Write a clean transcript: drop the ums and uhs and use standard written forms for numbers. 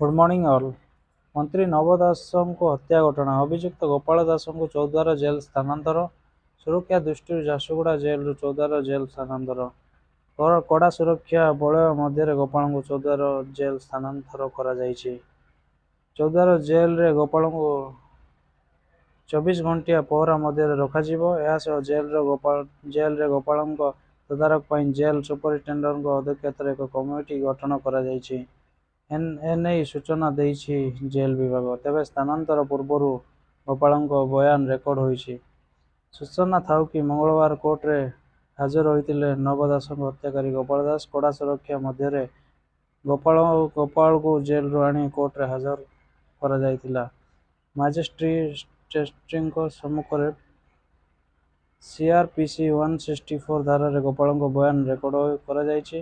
Good morning all. मंत्री नव दासଙ୍କୁ ହତ୍ୟା ଘଟଣା ଅଭିଯୁକ୍ତ ଗୋପାଳ ଦାସଙ୍କୁ ଚୌଦ୍ୱାର ଜେଲ୍ ସ୍ଥାନାନ୍ତର। ସୁରକ୍ଷା ଦୃଷ୍ଟିରୁ ଝାରସୁଗୁଡ଼ା ଜେଲ୍ରୁ ଚୌଦ୍ୱାର ଜେଲ୍ ସ୍ଥାନାନ୍ତର। କଡ଼ା ସୁରକ୍ଷା ବଳୟ ମଧ୍ୟରେ ଗୋପାଳଙ୍କୁ ଚୌଦ୍ୱାର ଜେଲ୍ ସ୍ଥାନାନ୍ତର କରାଯାଇଛି। ଚୌଦ୍ୱାର ଜେଲ୍ରେ ଗୋପାଳଙ୍କୁ 24 ଘଣ୍ଟିଆ ପହରା ମଧ୍ୟରେ ରଖାଯିବ। ଏହାସହ ଜେଲ୍ରେ ଗୋପାଳଙ୍କ ତଦାରଖ ପାଇଁ ଜେଲ୍ ସୁପରିଟେଣ୍ଡେଣ୍ଟଙ୍କ ଅଧ୍ୟକ୍ଷତାରେ ଏକ କମିଟି ଗଠନ କରାଯାଇଛି। ଏନେଇ ସୂଚନା ଦେଇଛି ଜେଲ୍ ବିଭାଗ। ତେବେ ସ୍ଥାନାନ୍ତର ପୂର୍ବରୁ ଗୋପାଳଙ୍କ ବୟାନ ରେକର୍ଡ ହୋଇଛି। ସୂଚନା ଥାଉକି ମଙ୍ଗଳବାର କୋର୍ଟରେ ହାଜର ହୋଇଥିଲେ ନବ ଦାସଙ୍କ ହତ୍ୟାକାରୀ ଗୋପାଳ ଦାସ। କଡ଼ା ସୁରକ୍ଷା ମଧ୍ୟରେ ଗୋପାଳକୁ ଜେଲ୍ରୁ ଆଣି କୋର୍ଟରେ ହାଜର କରାଯାଇଥିଲା। ମାଜିଷ୍ଟ୍ରେଟ୍ଙ୍କ ସମ୍ମୁଖରେ CRPC 164 ଧାରାରେ ଗୋପାଳଙ୍କ ବୟାନ ରେକର୍ଡ କରାଯାଇଛି।